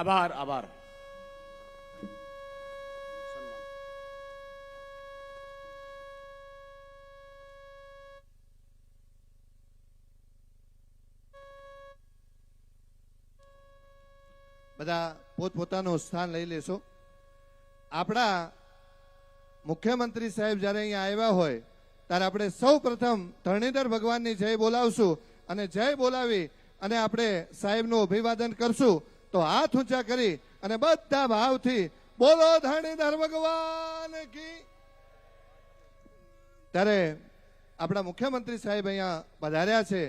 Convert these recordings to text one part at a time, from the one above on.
આભાર આભાર. બધા પોતપોતાનું સ્થાન લઈ લેશો. આપણા મુખ્યમંત્રી સાહેબ જ્યારે અહીંયા આવ્યા હોય ત્યારે આપણે સૌ પ્રથમ ધરણીધર ભગવાનની જય બોલાવશું અને જય બોલાવી અને આપણે સાહેબનું અભિવાદન કરશું. તો હાથ ઊંચા કરી અને બધા ભાવથી બોલો ધરણીધર ભગવાન કી. ત્યારે આપણા મુખ્યમંત્રી સાહેબ અહીંયા પધાર્યા છે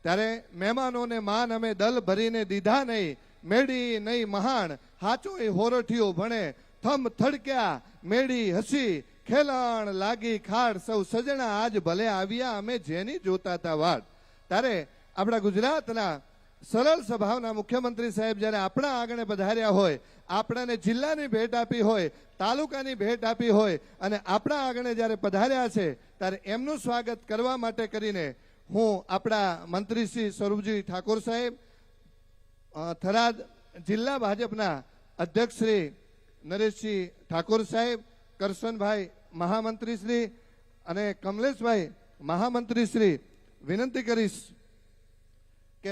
ત્યારે મહેમાનોને માન અમે દલ ભરીને દીધા નહીં, મેડી નહીં મહાણ હાચું એ હોરઠિયું ભણે, થમ થડક્યા મેડી હસી, ખેલાણ લાગી ખાડ, સૌ સજણા આજ ભલે આવ્યા અમે જેની જોતા તા વાડ. ત્યારે આપણા ગુજરાતના સરળ સ્વભાવના મુખ્યમંત્રી સાહેબ જ્યારે આપણા આંગણે પધાર્યા હોય, આપણાને જિલ્લાની ભેટ આપી હોય, તાલુકાની ભેટ આપી હોય અને આપણા આંગણે જ્યારે પધાર્યા છે ત્યારે એમનું સ્વાગત કરવા માટે કરીને હું આપણા મંત્રી શ્રી સ્વરૂપજી ઠાકોર સાહેબ, થરાદ જિલ્લા ભાજપના અધ્યક્ષ શ્રી નરેશજી ઠાકોર સાહેબ, કરશનભાઈ મહામંત્રી શ્રી અને કમલેશભાઈ મહામંત્રી શ્રી વિનંતી કરીશ કે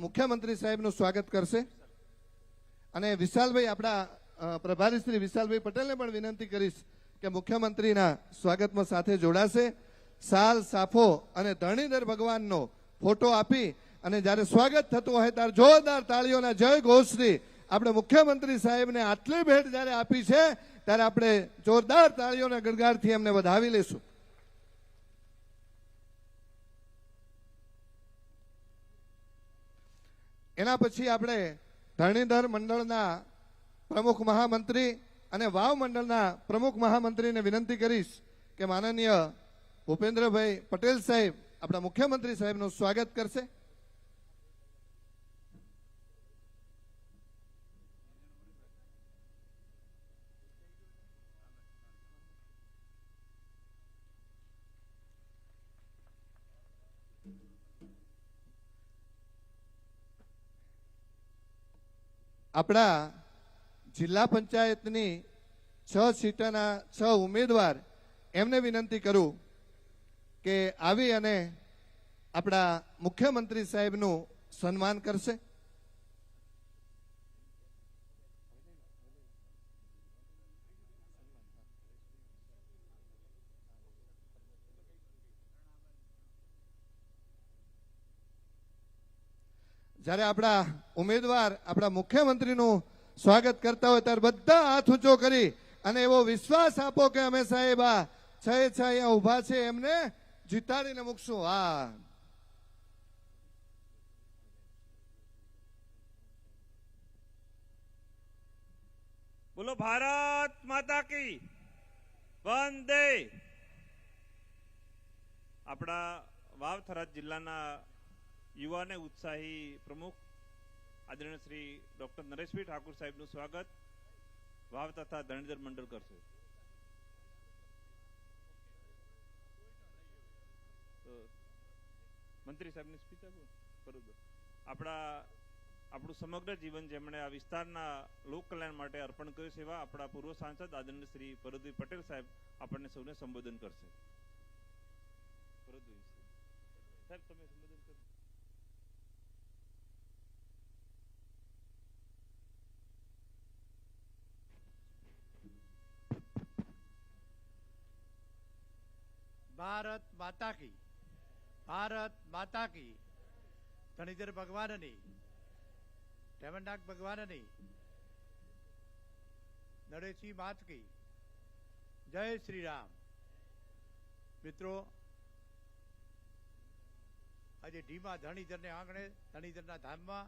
મુખ્યમંત્રી સાહેબનું સ્વાગત કરશે. અને વિશાલભાઈ આપણા પ્રભારી શ્રી વિશાલભાઈ પટેલને પણ વિનંતી કરીશ કે મુખ્યમંત્રીના સ્વાગતમાં સાથે જોડાશે. સાલ સાફો અને ધરણીધર ભગવાનનો ફોટો આપી અને જ્યારે સ્વાગત થતું હોય ત્યારે જોરદાર તાળીઓના જય ઘોષથી આપણે મુખ્યમંત્રી સાહેબને આટલી ભેટ જ્યારે આપી છે ત્યારે આપણે જોરદાર તાળીઓના ગણગારથી એમને વધાવી લેશું. એના પછી આપણે ધરણીધર મંડળના પ્રમુખ મહામંત્રી અને વાવ મંડળના પ્રમુખ મહામંત્રીને વિનંતી કરીશ કે માનનીય ભૂપેન્દ્રભાઈ પટેલ સાહેબ આપણા મુખ્યમંત્રી સાહેબનું સ્વાગત કરશે. આપણા જિલ્લા પંચાયતની 6 સીટના 6 ઉમેદવાર એમને વિનંતી કરું કે આવી અને આપણા મુખ્યમંત્રી સાહેબનું સન્માન કરશે. જ્યારે આપણા ઉમેદવાર આપણા મુખ્યમંત્રીનું સ્વાગત કરતા હોય ત્યારે બધા હાથ ઊંચો કરી અને એવો વિશ્વાસ આપો કે અમે સાહેબ આ છ અહીંયા ઉભા છે એમને જીતાડીને મૂકશું. હા, બોલો ભારત માતા કી વંદે. આપણા વાવ થરાદ જિલ્લાના યુવા અને ઉત્સાહી પ્રમુખ આદરણીય શ્રી ડોક્ટર નરેશભાઈ ઠાકોર સાહેબનું સ્વાગત વાવ તથા ધરણીધર મંડળ કરશે. મંત્રી સાહેબની સ્પીચ બરોબર. આપણું સમગ્ર જીવન જેમણે આ વિસ્તારના લોક કલ્યાણ માટે અર્પણ કર્યું છે એવા આપણા પૂર્વ સાંસદ આદરણીય શ્રી પરદભાઈ પટેલ સાહેબ આપણને સૌને સંબોધન કરશે. સાહેબ તમે સંબોધન કરો. ભારત માતા કી, ભારત માતા કી. ધરણીધર ભગવાનની, ઢેમણનાગ ભગવાનની, નરેશજી માત કી જય શ્રી રામ. મિત્રો, આજે ઢીમા ધરણીધરને આંગણે, ધરણીધરના ધામમાં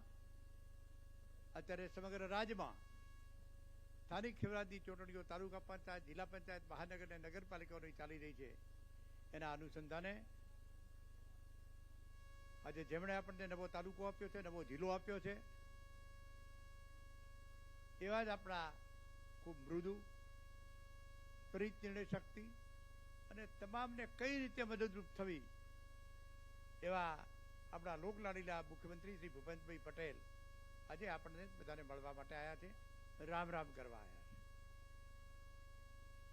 અત્યારે સમગ્ર રાજ્યમાં સ્થાનિક સ્વરાજની ચૂંટણીઓ તાલુકા પંચાયત, જિલ્લા પંચાયત, મહાનગર અને નગરપાલિકાઓની ચાલી રહી છે. એના અનુસંધાને આજે જેમણે આપણને નવો તાલુકો આપ્યો છે, નવો જિલ્લો આપ્યો છે, એવા જ આપણા ખૂબ મૃદુ, ત્વરિત નિર્ણય શક્તિ અને તમામને કઈ રીતે મદદરૂપ થવી એવા આપણા લોકલાડીલા મુખ્યમંત્રી શ્રી ભૂપેન્દ્રભાઈ પટેલ આજે આપણને બધાને મળવા માટે આવ્યા છે, રામ રામ કરવા આવ્યા છે.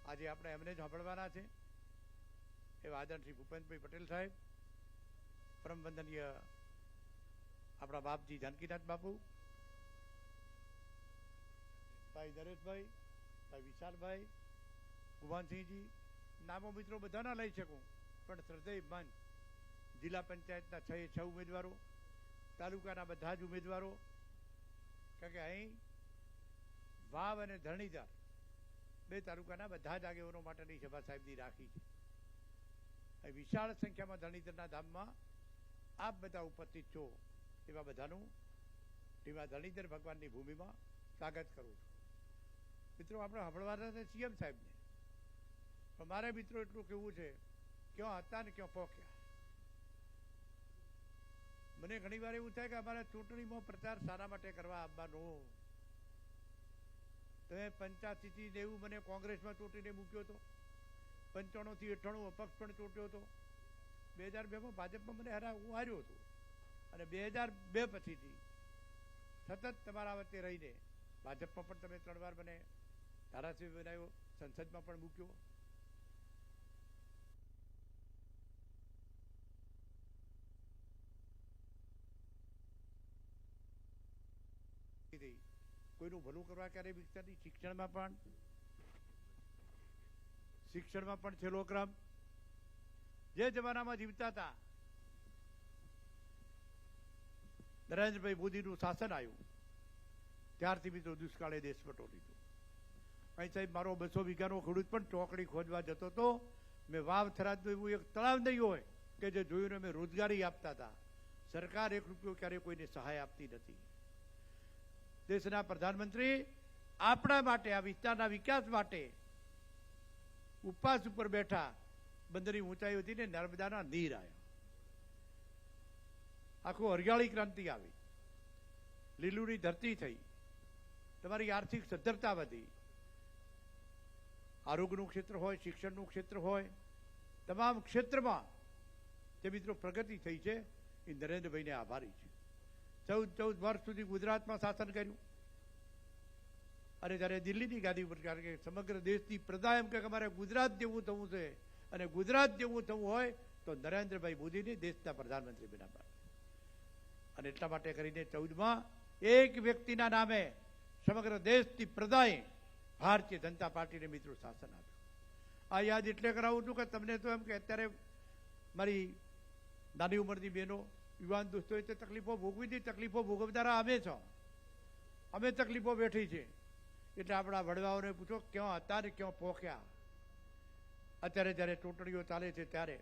આજે આપણે એમને જ સાંભળવાના છે એવા આદરણીય શ્રી ભૂપેન્દ્રભાઈ પટેલ સાહેબ, પરમ વંદનીય આપણા બાપજી જાનકીનાથ બાપુ, ભાઈ નરેશભાઈ, ભાઈ વિશાલભાઈ, ગુમાનસિંહજી, નામો મિત્રો બધા ના લઈ શકું, પણ શ્રદ્ધેય મંચ જિલ્લા પંચાયતના 6 ઉમેદવારો, તાલુકાના બધા જ ઉમેદવારો, કારણ કે અહીં વાવ અને ધરણીધર 2 તાલુકાના બધા જ આગેવાનો માટેની સભા સાહેબની રાખી છે. અહીં વિશાળ સંખ્યામાં ધરણીધરના ધામમાં આપ બધા ઉપસ્થિત છો એવા બધાનું એવા ધરણીધર ભગવાનની ભૂમિમાં સ્વાગત કરું છું. મિત્રો આપણે સાંભળવાના છે સીએમ સાહેબને, પણ મારે મિત્રો એટલું કહેવું છે, ક્યાં હતા ને ક્યાં પહોંચ્યા. મને ઘણી વાર એવું થાય કે અમારે ચૂંટણીમાં પ્રચાર સારા માટે કરવા આવવાનો. તમે 85 થી 90 મને કોંગ્રેસમાં ચૂંટીને મૂક્યો હતો, 95 થી 98 અપક્ષ પણ ચૂંટ્યો હતો, 2002માં ભાજપમાં મને હું હાર્યો હતો, અને 2002 પછીથી સતત તમારા વચ્ચે રહીને ભાજપમાં પણ તમે 3 વાર મને ધારાસભ્ય બનાવ્યો, સંસદમાં પણ મૂક્યો. કોઈનું ભલું કરવા ક્યારે વિચારી. શિક્ષણમાં પણ છેલ્લો ક્રમ. જે જમાનામાં જીવતા હતા નરેન્દ્રભાઈ મોદીનું શાસન આવ્યું ત્યારથી મિત્રો દુષ્કાળે દેશ પટો લીધો. અહીં સાહેબ મારો 200 વીઘાનો ખેડૂત પણ ચોકડી ખોદવા જતો હતો. મેં વાવ થરાદનું એવું એક તળાવ નહીં હોય કે જે જોયું અમે રોજગારી આપતા હતા. સરકાર 1 રૂપિયો ક્યારે કોઈને સહાય આપતી નથી. દેશના પ્રધાનમંત્રી આપણા માટે, આ વિસ્તારના વિકાસ માટે ઉપવાસ ઉપર બેઠા. બંદરની ઊંચાઈ હતી ને નર્મદાના નીર આવ્યા, આખું હરિયાળી ક્રાંતિ આવી, લીલુની ધરતી થઈ, તમારી આર્થિક સદ્ધરતા વધી. આરોગ્યનું ક્ષેત્ર હોય, શિક્ષણનું ક્ષેત્ર હોય, તમામ ક્ષેત્રમાં જે મિત્રો પ્રગતિ થઈ છે એ નરેન્દ્રભાઈને આભારી છે. 14 વર્ષ સુધી ગુજરાતમાં શાસન કર્યું, અને જ્યારે દિલ્હીની ગાદી ઉપર, કારણ કે સમગ્ર દેશની પ્રજા એમ કે અમારે ગુજરાત જેવું થવું છે, અને ગુજરાત જેવું થવું હોય તો નરેન્દ્રભાઈ મોદીને દેશના પ્રધાનમંત્રી બનાવવા. અને એટલા માટે કરીને 14માં એક વ્યક્તિના નામે સમગ્ર દેશની પ્રજાએ ભારતીય જનતા પાર્ટીને મિત્રો શાસન આપ્યું. આ યાદ એટલે કરાવું છું કે તમને તો એમ કે અત્યારે મારી નાની ઉંમરની બહેનો, યુવાન દોસ્તોએ તે તકલીફો ભોગવી હતી. તકલીફો ભોગવનારા અમે છો, અમે તકલીફો બેઠી છે. એટલે આપણા વડવાઓને પૂછો ક્યાં હતા ને ક્યાં પહોંચ્યા. અત્યારે જ્યારે ચૂંટણીઓ ચાલે છે ત્યારે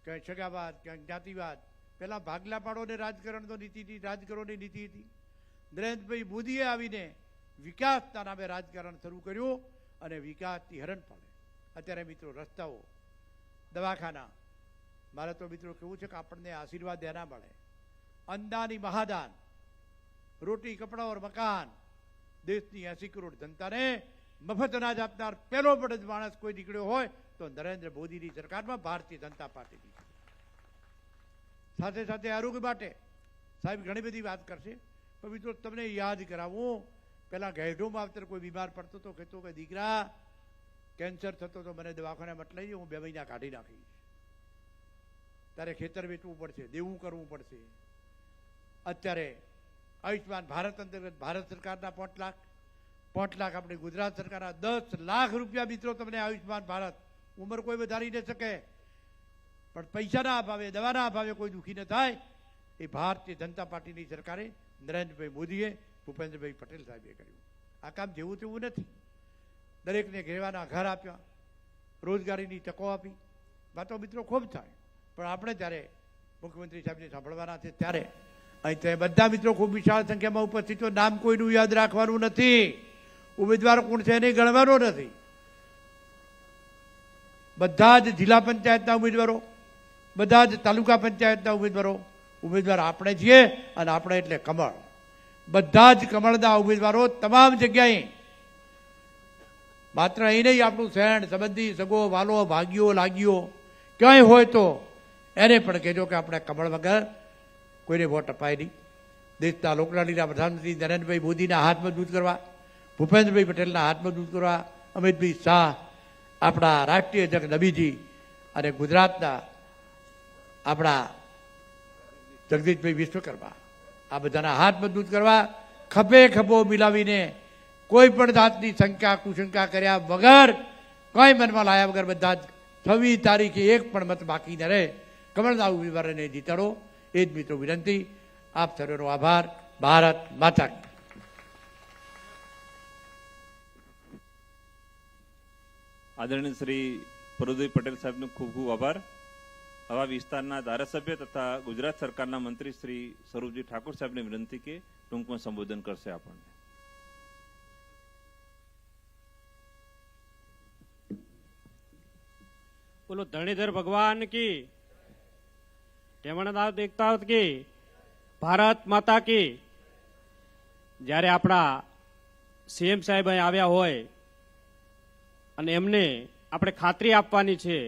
ક્યાંય સગાવાદ, ક્યાંય જ્ઞાતિવાદ. પહેલાં ભાગલા પાડોને રાજકારણનો નીતિ હતી, રાજકારણની નીતિ હતી. નરેન્દ્રભાઈ મોદીએ આવીને વિકાસના નામે રાજકારણ શરૂ કર્યું, અને વિકાસથી હરણ પાડે. અત્યારે મિત્રો રસ્તાઓ, દવાખાના, મારે તો મિત્રો કેવું છે કે આપણને આશીર્વાદ એના મળે. અન્નદાની મહાદાન, રોટી, કપડા ઓર મકાન. દેશની 80 કરોડ જનતાને મફત અનાજ આપનાર પહેલો પણ માણસ કોઈ નીકળ્યો હોય તો નરેન્દ્ર મોદીની સરકારમાં ભારતીય જનતા પાર્ટીની. સાથે સાથે આરોગ્ય માટે સાહેબ ઘણી બધી વાત કરશે, પણ મિત્રો તમને યાદ કરાવું. પહેલાં ગેઢોમાં આવતર કોઈ બીમાર પડતો તો કહેતો કે દીકરા કેન્સર થતો તો મને દવાખાનામાં લઈ હું 2 મહિના કાઢી નાખીશ. ત્યારે ખેતર વેચવું પડશે, દેવું કરવું પડશે. અત્યારે આયુષ્માન ભારત અંતર્ગત ભારત સરકારના 5 લાખ આપણે ગુજરાત સરકારના 10 લાખ રૂપિયા મિત્રો તમને આયુષ્માન ભારત. ઉંમર કોઈ વધારી ન શકે, પણ પૈસાના અભાવે, દવાના અભાવે કોઈ દુઃખી ન થાય એ ભારતીય જનતા પાર્ટીની સરકારે, નરેન્દ્રભાઈ મોદીએ, ભૂપેન્દ્રભાઈ પટેલ સાહેબે કર્યું. આ કામ જેવું તેવું નથી. દરેકને રહેવાના ઘર આપ્યા, રોજગારીની તકો આપી. વાતો મિત્રો ખૂબ થાય, પણ આપણે જ્યારે મુખ્યમંત્રી સાહેબને સાંભળવાના છે ત્યારે અહીં તે બધા મિત્રો ખૂબ વિશાળ સંખ્યામાં ઉપસ્થિત છો. નામ કોઈનું યાદ રાખવાનું નથી, ઉમેદવાર કોણ છે એને ગણવાનો નથી. બધા જ જિલ્લા પંચાયતના ઉમેદવારો, બધા જ તાલુકા પંચાયતના ઉમેદવાર આપણે છીએ, અને આપણે એટલે કમળ. બધા જ કમળના ઉમેદવારો તમામ જગ્યાએ, માત્ર અહીં નહીં, આપણું શહેર સંબંધી, સગો, વાલો, ભાગ્યો, લાગ્યો ક્યાંય હોય તો એને પણ કહેજો કે આપણે કમળ વગર કોઈને વોટ અપાય નહીં. દેશના લોકલાડીના પ્રધાનમંત્રી નરેન્દ્રભાઈ મોદીના હાથ મજબૂત કરવા, ભૂપેન્દ્રભાઈ પટેલના હાથ મજબૂત કરવા, અમિતભાઈ શાહ, આપણા રાષ્ટ્રીય અધ્યક્ષ નબીજી અને ગુજરાતના આપણા જગદીશભાઈ વિશ્વકર્મા, આ બધાના હાથ મજબૂત કરવા, ખભે ખભો મિલાવીને કોઈ પણ જાતની શંકા કુશંકા કર્યા વગર, કોઈ મનમાં લાયા વગર બધા જ 26 તારીખે એક પણ મત બાકી ન રહે, કમળના ઉમેદવારોને જીતાડો. એ જ મિત્રો વિનંતી. આપ સર્વેનો આભાર. ભારત માતા કી. આદરણીય શ્રી પ્રદુભાઈ પટેલ સાહેબનો ખૂબ ખૂબ આભાર. આવા વિસ્તારના ધારાસભ્ય તથા ગુજરાત સરકારના મંત્રી શ્રી સ્વરૂપજી ઠાકોર સાહેબને વિનંતી કે ટૂંકમાં સંબોધન કરશે આપણને. બોલો ધરણીધર ભગવાન કી, ટેમણદાસ એકતા કી, ભારત માતા કી. જ્યારે આપણા સીએમ સાહેબ અહીં આવ્યા હોય અને એમને આપણે ખાતરી આપવાની છે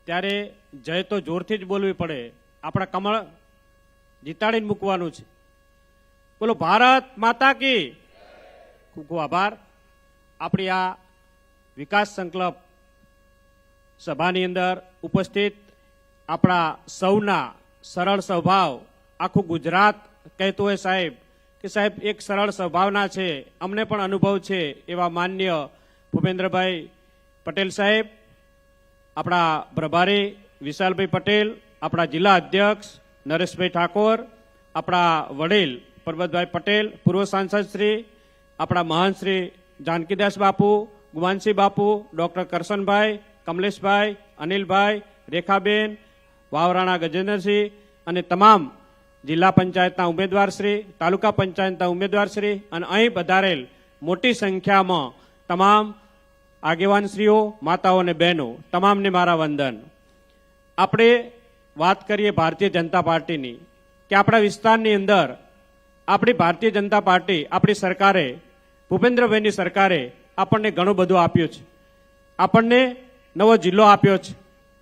ત્યારે જય તો જોરથી જ બોલવી પડે. આપણા કમળ જીતાડીને મૂકવાનું છે. બોલો ભારત માતા કી. ખૂબ ખૂબ આભાર. આપણી આ વિકાસ સંકલ્પ સભાની અંદર ઉપસ્થિત આપણા સૌના સરળ સ્વભાવ, આખું ગુજરાત કહેતું હોય સાહેબ કે સાહેબ એક સરળ સ્વભાવના છે, અમને પણ અનુભવ છે, એવા માન્ય ભૂપેન્દ્રભાઈ પટેલ સાહેબ, આપણા પ્રભારી વિશાલભાઈ પટેલ, આપણા જિલ્લા અધ્યક્ષ નરેશભાઈ ઠાકોર, આપણા વડીલ પરબતભાઈ પટેલ, પૂર્વ સાંસદ શ્રી, આપણા મહાન શ્રી જાનકીદાસ બાપુ, ગુમાનસિંહ બાપુ, ડૉક્ટર કરશનભાઈ, કમલેશભાઈ, અનિલભાઈ, રેખાબેન, વાવરાણા ગજેન્દ્રસિંહ અને તમામ જિલ્લા પંચાયતના ઉમેદવારશ્રી, તાલુકા પંચાયતના ઉમેદવારશ્રી અને અહીં પધારેલ મોટી સંખ્યામાં તમામ આગેવાનશ્રીઓ, માતાઓ અને બહેનો, તમામને મારા વંદન. આપણે વાત કરીએ ભારતીય જનતા પાર્ટીની કે આપણા વિસ્તારની અંદર આપણી ભારતીય જનતા પાર્ટી, આપણી સરકારે, ભૂપેન્દ્રભાઈની સરકારે આપણને ઘણું બધું આપ્યું છે. આપણને નવો જિલ્લો આપ્યો છે,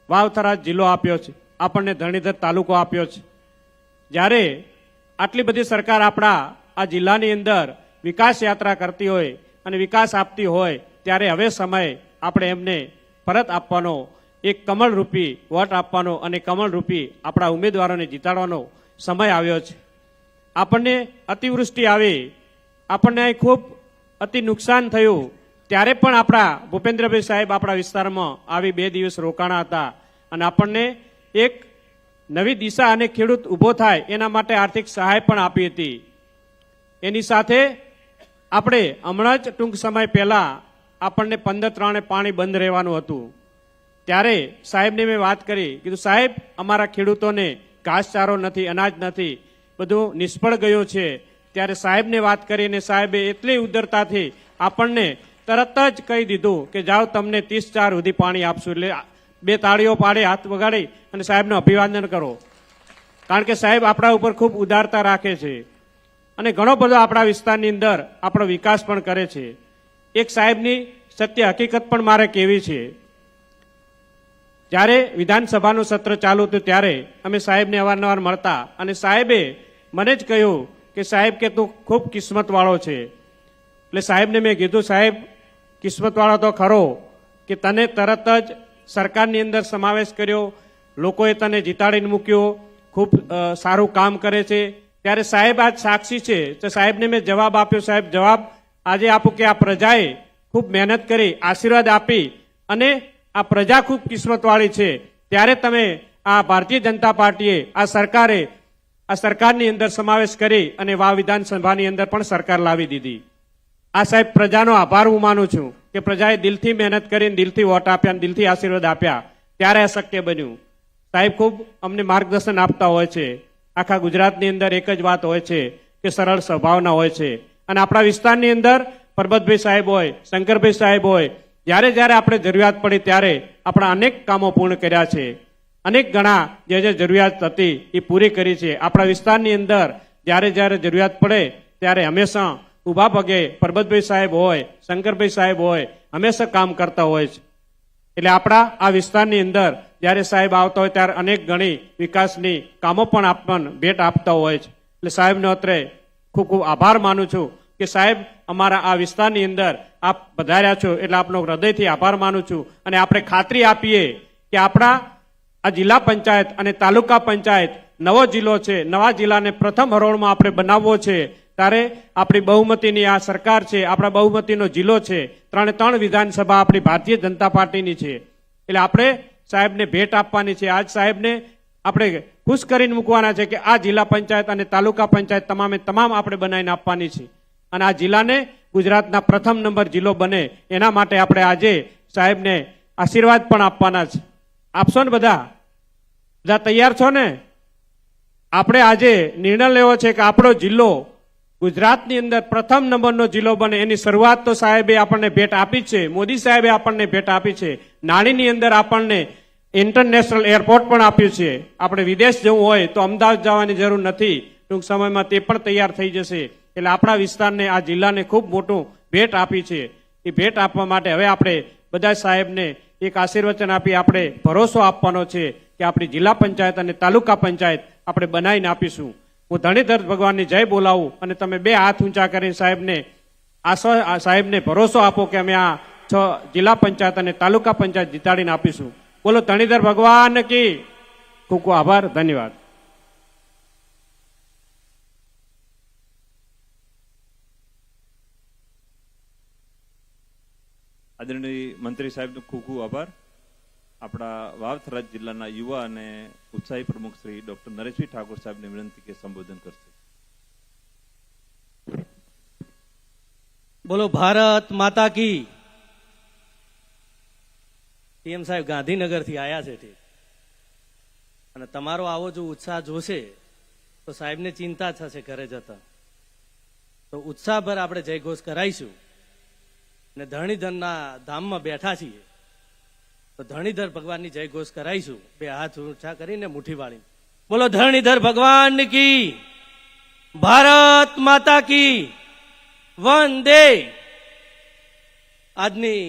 વાવથરા જિલ્લો આપ્યો છે, આપણને ધરણીધર તાલુકો આપ્યો છે. જ્યારે આટલી બધી સરકાર આપણા આ જિલ્લાની અંદર વિકાસ યાત્રા કરતી હોય અને વિકાસ આપતી હોય ત્યારે હવે સમય આપણે એમને પરત આપવાનો, એક કમળરૂપી વોટ આપવાનો અને કમળરૂપી આપણા ઉમેદવારોને જીતાડવાનો સમય આવ્યો છે. આપણને અતિવૃષ્ટિ આવી, આપણને અહીં ખૂબ અતિ નુકસાન થયું, ત્યારે પણ આપણા ભૂપેન્દ્રભાઈ સાહેબ આપણા વિસ્તારમાં આવી 2 દિવસ રોકાણા હતા અને આપણને એક નવી દિશા અને ખેડૂત ઊભો થાય એના માટે આર્થિક સહાય પણ આપી હતી. એની સાથે આપણે હમણાં જ ટૂંક સમય પહેલા આપણને 15-3 પાણી બંધ રહેવાનું હતું. ત્યારે સાહેબને મેં વાત કરી, કીધું સાહેબ અમારા ખેડૂતોને ઘાસચારો નથી, અનાજ નથી, બધું નિષ્ફળ ગયું છે. ત્યારે સાહેબને વાત કરીને સાહેબે એટલી ઉદારતાથી આપણને તરત જ કહી દીધું કે જાઓ તમને 30-4 સુધી પાણી આપશું. એટલે 2 તાળીઓ પાડી હાથ વગાડી અને સાહેબનું અભિવાદન કરો. કારણ કે સાહેબ આપણા ઉપર ખૂબ ઉદારતા રાખે છે અને ઘણો બધો આપણા વિસ્તારની અંદર આપણો વિકાસ પણ કરે છે. એક સાહેબની સત્ય હકીકત પણ મારે કહેવી છે. જ્યારે વિધાનસભાનું સત્ર ચાલુ હતું ત્યારે અમે સાહેબને અવારનવાર મળતા અને સાહેબે મને જ કહ્યું કે સાહેબ કે તું ખૂબ કિસ્મતવાળો છે. એટલે સાહેબને મેં કીધું સાહેબ કિસ્મતવાળો તો ખરો કે તને તરત જ સરકારની અંદર સમાવેશ કર્યો, લોકોએ તને જીતાડીને મૂક્યો, ખૂબ સારું કામ કરે છે. ત્યારે સાહેબ આજ સાક્ષી છે. તો સાહેબને મેં જવાબ આપ્યો, સાહેબ જવાબ આજે આપું કે આ પ્રજાએ ખૂબ મહેનત કરી, આશીર્વાદ આપી અને આ પ્રજા ખૂબ કિસ્મતવાળી છે. ત્યારે તમે આ ભારતીય જનતા પાર્ટીએ, આ સરકારે આ સરકારની અંદર સમાવેશ કરી અને વાવ વિધાનસભાની અંદર પણ સરકાર લાવી દીધી. આ સાહેબ પ્રજાનો આભાર હું માનું છું કે પ્રજાએ દિલથી મહેનત કરીને દિલથી વોટ આપ્યા અને દિલથી આશીર્વાદ આપ્યા ત્યારે આ શક્ય બન્યું. સાહેબ ખૂબ અમને માર્ગદર્શન આપતા હોય છે. આખા ગુજરાતની અંદર એક જ વાત હોય છે કે સરળ સ્વભાવના હોય છે. અને આપણા વિસ્તારની અંદર પરબતભાઈ સાહેબ હોય, શંકરભાઈ સાહેબ હોય, જ્યારે જ્યારે આપણે જરૂરિયાત પડી ત્યારે આપણા અનેક કામો પૂર્ણ કર્યા છે. અનેક ગણા જે જરૂરિયાત હતી એ પૂરી કરી છે. આપણા વિસ્તારની અંદર જ્યારે જ્યારે જરૂરિયાત પડે ત્યારે હંમેશા ઊભા પગે પરબતભાઈ સાહેબ હોય, શંકરભાઈ સાહેબ હોય, હંમેશા કામ કરતા હોય છે. એટલે આપણા આ વિસ્તારની અંદર જ્યારે સાહેબ આવતા હોય ત્યારે અનેક ગણી વિકાસની કામો પણ આપણને ભેટ આપતા હોય છે. એટલે સાહેબને અત્રે ખૂબ ખૂબ આભાર માનું છું કે સાહેબ અમારા આ વિસ્તારની અંદર આપ પધાર્યા છો એટલે આપનો હૃદયથી આભાર માનું છું. અને આપણે ખાતરી આપીએ કે આપણા આ જિલ્લા પંચાયત અને તાલુકા પંચાયત નવો જિલ્લો છે, નવા જિલ્લાને પ્રથમ હરોળમાં આપણે બનાવવો છે. ત્યારે આપણી બહુમતીની આ સરકાર છે, આપણા બહુમતીનો જિલ્લો છે, 3 વિધાનસભા આપણી ભારતીય જનતા પાર્ટીની છે. એટલે આપણે સાહેબને ભેટ આપવાની છે. આજ સાહેબને આપણે ખુશ કરીને મૂકવાના છે કે આ જિલ્લા પંચાયત અને તાલુકા પંચાયત તમામે તમામ આપણે બનાવીને આપવાની છે. અને આ જિલ્લાને ગુજરાતના પ્રથમ નંબર જિલ્લો બને એના માટે આપણે આજે સાહેબને આશીર્વાદ પણ આપવાના છે. આપશો ને બધા તૈયાર છો ને? આપણે આજે નિર્ણય લેવો છે કે આપણો જિલ્લો ગુજરાતની અંદર પ્રથમ નંબરનો જિલ્લો બને. એની શરૂઆત તો સાહેબે આપણને ભેટ આપી છે, મોદી સાહેબે આપણને ભેટ આપી છે. નાણીની અંદર આપણને ઇન્ટરનેશનલ એરપોર્ટ પણ આપ્યું છે. આપણે વિદેશ જવું હોય તો અમદાવાદ જવાની જરૂર નથી, ટૂંક સમયમાં તે પણ તૈયાર થઈ જશે. એટલે આપણા વિસ્તારને, આ જિલ્લાને ખૂબ મોટું ભેટ આપી છે. એ ભેટ આપવા માટે હવે આપણે બધા સાહેબને એક આશીર્વચન આપી આપણે ભરોસો આપવાનો છે કે આપણી જિલ્લા પંચાયત અને તાલુકા પંચાયત આપણે બનાવીને આપીશું. હું ધણીધર ભગવાનની જય બોલાવું અને તમે 2 હાથ ઊંચા કરીને સાહેબને ભરોસો આપો કે અમે આ 6 જિલ્લા પંચાયત અને તાલુકા પંચાયત જીતાડીને આપીશું. બોલો ધણીધર ભગવાન કી. ખૂબ ખૂબ આભાર, ધન્યવાદ. આદરણીય મંત્રી સાહેબનો ખૂબ ખૂબ આભાર. આપણા વાવ થરાદ જિલ્લાના યુવા અને ઉત્સાહી પ્રમુખ શ્રી ડોક્ટર નરેશભાઈ ઠાકોર સાહેબને વિનંતી કે સંબોધન કરશે. બોલો ભારત માતા કી. સીએમ સાહેબ ગાંધીનગરથી આવ્યા છે ઠીક, અને તમારો આવો જો ઉત્સાહ જોશે તો સાહેબને ચિંતા થશે ઘરે જતા. તો ઉત્સાહભર આપણે જયઘોષ કરાઈશું. અને ધણીધરના ધામમાં બેઠા છીએ તો ધણીધર ભગવાનની જયઘોષ કરાઈશું. 2 હાથ ઊંચા કરીને મુઠ્ઠી વાળી બોલો ધણીધર ભગવાન કી, ભારત માતા કી, વંદે. આજની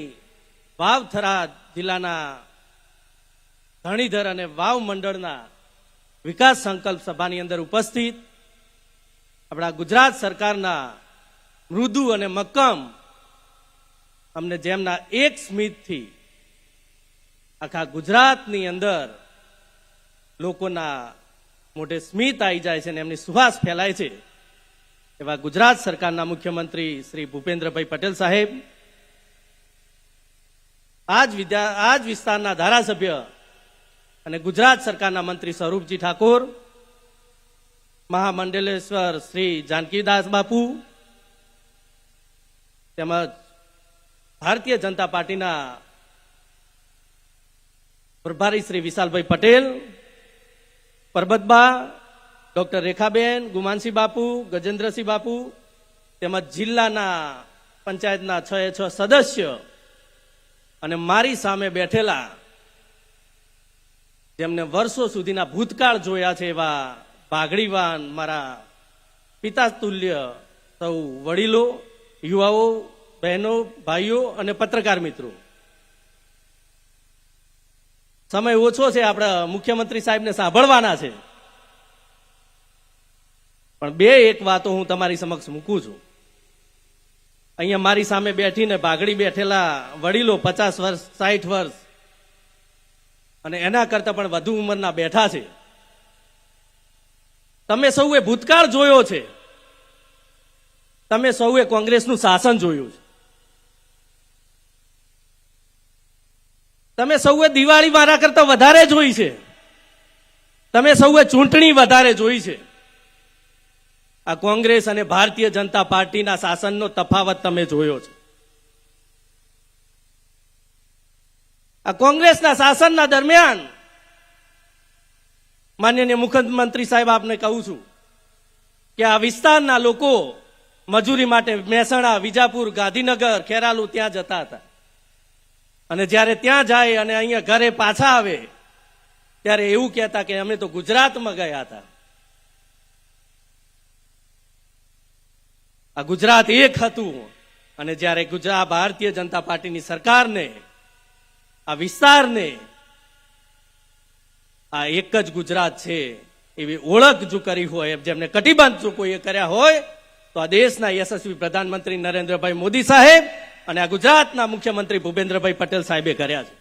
વાવ થરાદ જિલ્લાના ધણીધર અને વાવ મંડળના વિકાસ સંકલ્પ સભાની અંદર ઉપસ્થિત આપણા ગુજરાત સરકારના મૃદુ અને મક્કમ અમને જેમના એક સ્મિતથી આખા ગુજરાતની અંદર લોકોના મોઢે સ્મિત આવી જાય છે અને એમની સુવાસ ફેલાય છે એવા ગુજરાત સરકારના મુખ્યમંત્રી શ્રી ભૂપેન્દ્રભાઈ પટેલ સાહેબ, આજ વિસ્તારના ધારાસભ્ય અને ગુજરાત સરકારના મંત્રી સ્વરૂપજી ઠાકોર, મહામંડલેશ્વર શ્રી જાનકીદાસ બાપુ, તેમજ ભારતીય જનતા પાર્ટીના પ્રભારી શ્રી વિશાલભાઈ પટેલ, પરબતબા, ડોક્ટર રેખાબેન, ગુમાનસિંહ બાપુ, ગજેન્દ્રસિંહ બાપુ, તેમજ જિલ્લાના પંચાયતના 6 સદસ્ય અને મારી સામે બેઠેલા જેમને વર્ષો સુધીના ભૂતકાળ જોયા છે એવા ભાગડીવાન મારા પિતા તુલ્ય સૌ વડીલો, યુવાઓ, બહેનો, ભાઈઓ અને પત્રકાર મિત્રો. સમય ઓછો છે, આપણા મુખ્યમંત્રી સાહેબને સાંભળવાના છે, પણ 2 વાતો હું તમારી સમક્ષ મૂકું છું. અહીંયા મારી સામે બેઠીને ભાગડી બેઠેલા વડીલો 50 વર્ષ, 60 વર્ષ અને એના કરતા પણ વધુ ઉંમરના બેઠા છે. તમે સૌએ ભૂતકાળ જોયો છે, તમે સૌએ કોંગ્રેસનું શાસન જોયું છે, તમે સૌએ દિવાળી મારા કરતા વધારે જોઈ છે, તમે સૌએ ચૂંટણી વધારે જોઈ છે. આ કોંગ્રેસ અને ભારતીય જનતા પાર્ટીના શાસનનો તફાવત તમે જોયો છે. આ કોંગ્રેસના શાસનના દરમિયાન માનનીય મુખ્યમંત્રી સાહેબ, આપને કહું છું કે આ વિસ્તારના લોકો મજૂરી માટે મહેસાણા, વિજાપુર, ગાંધીનગર, ખેરાલુ ત્યાં જતા હતા, અને જ્યારે ત્યાં જાય અને અહીંયા ઘરે પાછા આવે ત્યારે એવું કહેતા કે અમે તો ગુજરાતમાં ગયા હતા. આ ગુજરાત એક હતું, અને જ્યારે ગુજરાત ભારતીય જનતા પાર્ટીની સરકારને, આ વિસ્તારને આ એક જ ગુજરાત છે એવી ઓળખ જો કરી હોય, જેમને કટિબંધ જો કોઈએ કર્યા હોય તો આ દેશના યશસ્વી પ્રધાનમંત્રી નરેન્દ્રભાઈ મોદી સાહેબ અને આ ગુજરાતના મુખ્યમંત્રી ભૂપેન્દ્રભાઈ પટેલ સાહેબે કર્યા છે.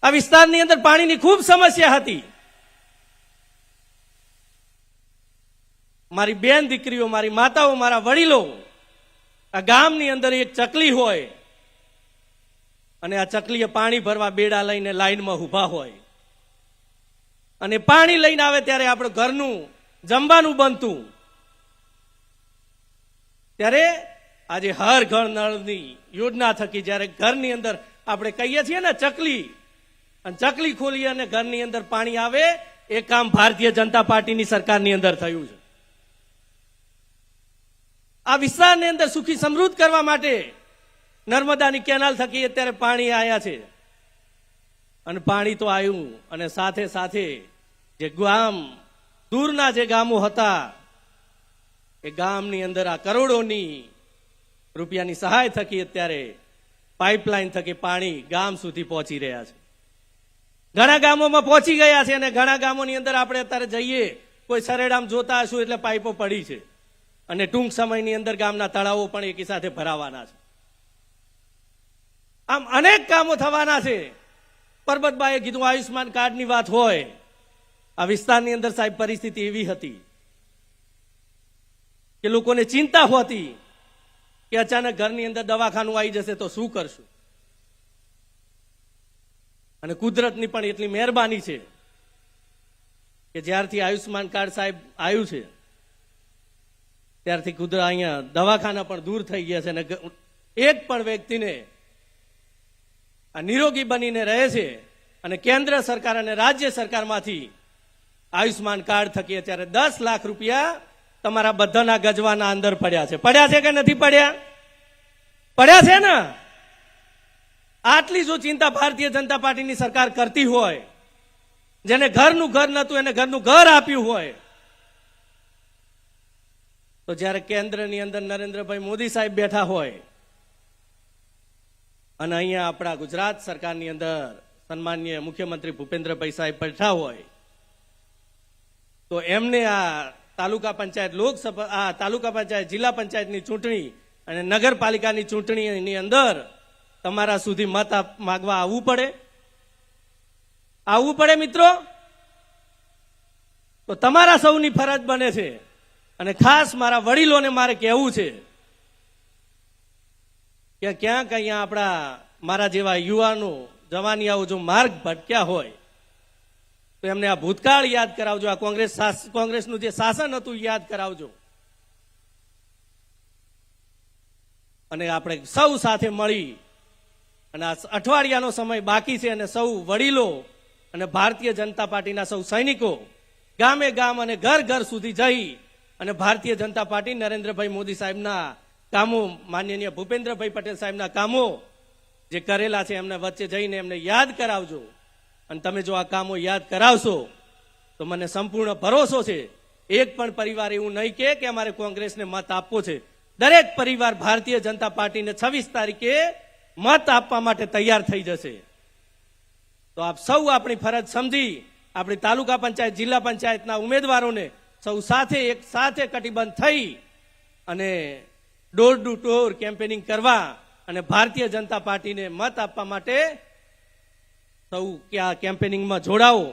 આ વિસ્તારની અંદર પાણીની ખૂબ સમસ્યા હતી. મારી બેન દીકરીઓ, મારી માતાઓ, મારા વડીલો આ ગામની અંદર એક ચકલી હોય અને આ ચકલીએ પાણી ભરવા બેડા લઈને લાઈનમાં ઊભા હોય અને પાણી લઈને આવે ત્યારે આપણે ઘરનું જમવાનું બનતું. ત્યારે આજે હર ઘર નળની યોજના થકી જ્યારે ઘરની અંદર આપણે કહીએ છીએ ને ચકલી, અને ચકલી ખોલી અને ઘરની અંદર પાણી આવે, એ કામ ભારતીય જનતા પાર્ટીની સરકારની અંદર થયું છે. આ વિસ્તારની અંદર સુખી સમૃદ્ધ કરવા માટે નર્મદાની કેનાલ થકી અત્યારે પાણી આવ્યા છે. અને પાણી તો આવ્યું અને સાથે સાથે જે ગામ દૂરના જે ગામો હતા એ ગામની અંદર આ કરોડોની રૂપિયાની સહાય થકી અત્યારે પાઇપલાઇન થકી પાણી ગામ સુધી પહોંચી રહ્યા છે. ઘણા ગામોમાં પહોંચી ગયા છે અને ઘણા ગામોની અંદર આપણે અત્યારે જઈએ કોઈ સરેડામ જોતા હશું એટલે પાઇપો પડી છે અને ટૂંક સમયની અંદર ગામના તળાવો પણ એકી સાથે ભરાવાના છે. આમ અનેક કામો થવાના છે. પરબતભાઈએ કીધું આયુષ્માન કાર્ડની વાત હોય, આ વિસ્તારની અંદર સાહેબ પરિસ્થિતિ એવી હતી કે લોકોને ચિંતા હોતી કે અચાનક ઘરની અંદર દવાખાનું આવી જશે તો શું કરશું. અને કુદરતની પણ એટલી મહેરબાની છે કે જ્યારથી આયુષ્માન કાર્ડ સાહેબ આવ્યું છે ત્યારથી કુદરત અહીંયા દવાખાના પણ દૂર થઈ ગયા છે અને એક પણ વ્યક્તિને આ નિરોગી બનીને રહે છે. અને કેન્દ્ર સરકાર અને રાજ્ય સરકારમાંથી આયુષ્માન કાર્ડ થકી અત્યારે 10 લાખ રૂપિયા તમારા બધાના ગજવાના અંદર પડ્યા છે. પડ્યા છે કે નથી પડ્યા? પડ્યા છે ને. આટલી જો ચિંતા ભારતીય જનતા પાર્ટીની સરકાર કરતી હોય, જેને ઘરનું ઘર નતું એને ઘરનું ઘર આપ્યું હોય, તો જ્યારે કેન્દ્રની અંદર નરેન્દ્રભાઈ મોદી સાહેબ બેઠા હોય અને અહીંયા આપણા ગુજરાત સરકારની અંદર સન્માનીય મુખ્યમંત્રી ભૂપેન્દ્રભાઈ સાહેબ બેઠા હોય, તો એમને આ તાલુકા પંચાયત લોકસભા, આ તાલુકા પંચાયત, જિલ્લા પંચાયતની ચૂંટણી અને નગરપાલિકાની ચૂંટણીની અંદર તમારા સુધી મત માગવા આવવું પડે. આવવું પડે મિત્રો. તો તમારા સૌની ફરજ બને છે. અને ખાસ મારા વડીલોને મારે કહેવું છે કે ક્યાંક અહીંયા આપણા મારા જેવા યુવાનો, જવાનિયાઓ જો માર્ગ ભટક્યા હોય તો એમને આ ભૂતકાળ યાદ કરાવજો. આ કોંગ્રેસનું જે શાસન હતું યાદ કરાવજો. અને આપણે સૌ સાથે મળી અને આ અઠવાડિયાનો સમય બાકી છે અને સૌ વડીલો અને ભારતીય જનતા પાર્ટીના સૌ સૈનિકો ગામે ગામ અને ઘર ઘર સુધી જઈ અને ભારતીય જનતા પાર્ટી નરેન્દ્રભાઈ મોદી સાહેબના કામો, માનનીય ભૂપેન્દ્રભાઈ પટેલ સાહેબના કામો જે કરેલા છે એમને વચ્ચે જઈને એમને યાદ કરાવજો. અને તમે જો આ કામો યાદ કરાવશો તો મને સંપૂર્ણ ભરોસો છે એક પણ પરિવાર એવું નહીં કે અમારે કોંગ્રેસને મત આપવો છે. દરેક પરિવાર ભારતીય જનતા પાર્ટીને 26 તારીખે મત આપવા માટે તૈયાર થઈ જશે. તો આપ સૌ આપણી ફરજ સમજી આપણી તાલુકા પંચાયત, જિલ્લા પંચાયતના ઉમેદવારોને સૌ સાથે એક સાથે કટિબદ્ધ થઈ અને ડોર ટુ ડોર કેમ્પેનિંગ કરવા અને ભારતીય જનતા પાર્ટીને મત આપવા માટે સૌ કે આ કેમ્પેનિંગમાં જોડાઓ.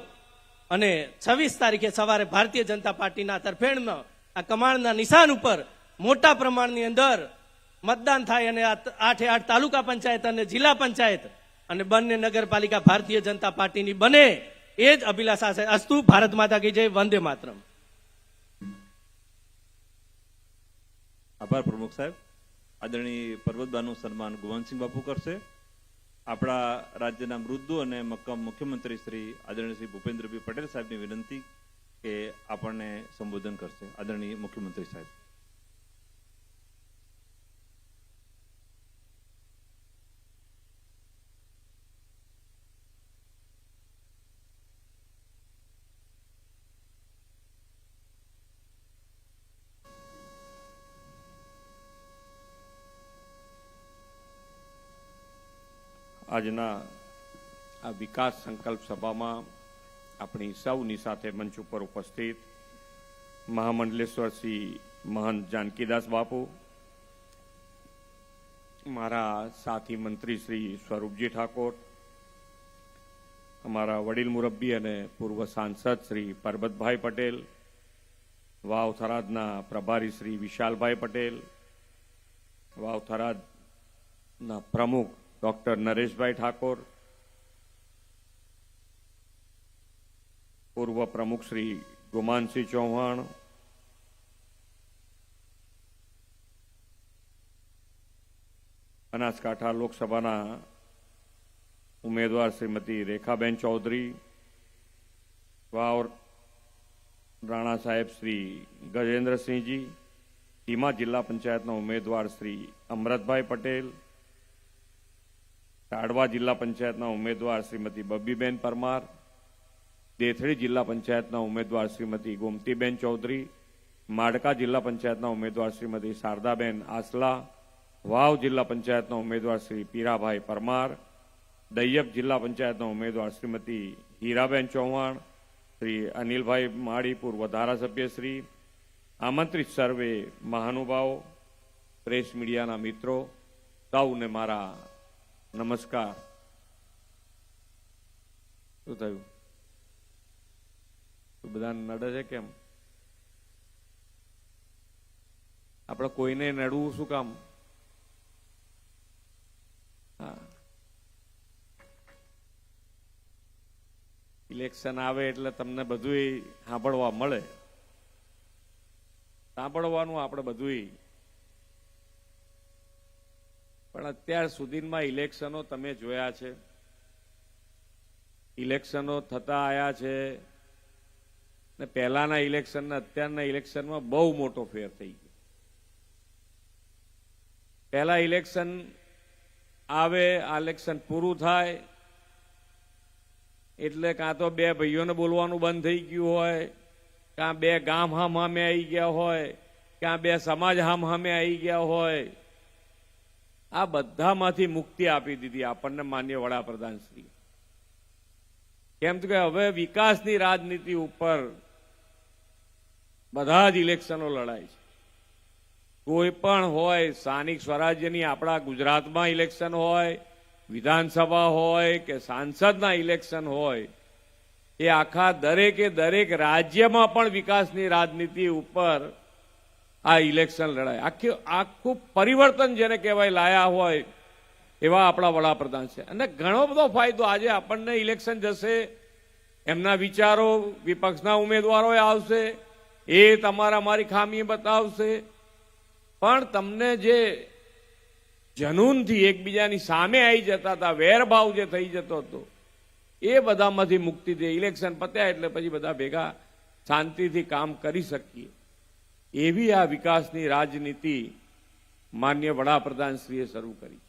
અને 26 તારીખે સવારે ભારતીય જનતા પાર્ટીના તરફેણમાં આ કમાણના નિશાન ઉપર મોટા પ્રમાણની અંદર મતદાન થાય અને 8 તાલુકા પંચાયત અને જિલ્લા પંચાયત અને બંને નગરપાલિકા ભારતીય જનતા પાર્ટીની બને, એ જ અભિલાષા છે. અસ્તુ. ભારત માતા કી જય. વંદે માતરમ. આભાર પ્રમુખ સાહેબ. આદરણીય પર્વતબાનું સન્માન ગોવંતસિંહ બાપુ કરશે. આપણા રાજ્યના મૃદુ અને મક્કમ મુખ્યમંત્રી શ્રી આદરણીય શ્રી ભૂપેન્દ્રભાઈ પટેલ સાહેબની વિનંતી કે આપણને સંબોધન કરશે. આદરણીય મુખ્યમંત્રી સાહેબ. આજના આ વિકાસ સંકલ્પ સભામાં આપણી સૌની સાથે મંચ ઉપર ઉપસ્થિત મહામંડલેશ્વર શ્રી મહંત જાનકીદાસ બાપુ, મારા સાથી મંત્રી શ્રી સ્વરૂપજી ઠાકોર, અમારા વડીલ મુરબ્બી અને પૂર્વ સાંસદ શ્રી પરબતભાઈ પટેલ, વાવ થરાદના પ્રભારી શ્રી વિશાલભાઈ પટેલ, વાવ થરાદના પ્રમુખ ડોક્ટર નરેશભાઈ ઠાકોર, પૂર્વ પ્રમુખ શ્રી ગુમાનસિંહ ચૌહાણ, બનાસકાંઠા લોકસભાના ઉમેદવાર શ્રીમતી રેખાબેન ચૌધરી, વાવ રાણા સાહેબ શ્રી ગજેન્દ્રસિંહજી, ટીમા જિલ્લા પંચાયતના ઉમેદવાર શ્રી અમરતભાઈ પટેલ, તાડવા જિલ્લા પંચાયતના ઉમેદવાર શ્રીમતી બબ્બીબેન પરમાર, દેથળી જિલ્લા પંચાયતના ઉમેદવાર શ્રીમતી ગોમતીબેન ચૌધરી, માડકા જિલ્લા પંચાયતના ઉમેદવાર શ્રીમતી શારદાબેન આસલા, વાવ જિલ્લા પંચાયતના ઉમેદવાર શ્રી પીરાભાઈ પરમાર, દૈયપ જિલ્લા પંચાયતના ઉમેદવાર શ્રીમતી હીરાબેન ચૌહાણ, શ્રી અનિલભાઈ માળી પૂર્વ ધારાસભ્ય શ્રી, આમંત્રિત સર્વે મહાનુભાવો, પ્રેસ મીડિયાના મિત્રો, સૌને મારા નમસ્કાર. શું થયું? બધાને નડે છે કેમ? આપણે કોઈને નડવું શું કામ? ઇલેક્શન આવે એટલે તમને બધું સાંભળવા મળે. સાંભળવાનું આપણે બધું, પણ અત્યાર સુધીમાં ઇલેક્શનો તમે જોયા છે, ઇલેક્શનો થતા આયા છે ને પહેલાના ઇલેક્શન ને અત્યારના ઇલેક્શનમાં બહુ મોટો ફેર થઈ ગયો. પહેલા ઇલેક્શન આવે, આ ઇલેક્શન પૂરું થાય એટલે કાં તો બે ભાઈઓને બોલવાનું બંધ થઈ ગયું હોય, કાં બે ગામ હામ હામે આવી ગયા હોય, કાં બે સમાજ હામ હામે આવી ગયા હોય. આ બધામાંથી મુક્તિ આપી દીધી આપણને માનનીય વડાપ્રધાન શ્રી. કેમ કે હવે વિકાસની રાજનીતિ ઉપર બધા જ ઇલેક્શનો લડાય છે. કોઈ પણ હોય, સ્થાનિક સ્વરાજ્યની આપણા ગુજરાતમાં ઇલેક્શન હોય, વિધાનસભા હોય કે સાંસદના ઇલેક્શન હોય, એ આખા દરેકે દરેક રાજ્યમાં પણ વિકાસની રાજનીતિ ઉપર આ ઇલેક્શન લડાય. આખું પરિવર્તન જેને કહેવાય લાયા હોય એવા આપણા વડાપ્રધાન છે. અને ઘણો બધો ફાયદો આજે આપણને ઇલેક્શન જશે, એમના વિચારો વિપક્ષના ઉમેદવારો આવશે, એ તમારા મારી ખામી બતાવશે, પણ તમને જે જનૂનથી એકબીજાની સામે આવી જતા હતા, વેરભાવ જે થઈ જતો હતો, એ બધામાંથી મુક્તિ દે. ઇલેક્શન પત્યા એટલે પછી બધા ભેગા શાંતિથી કામ કરી શકીએ એવી આ વિકાસની રાજનીતિ માનનીય વડાપ્રધાનશ્રીએ શરૂ કરી.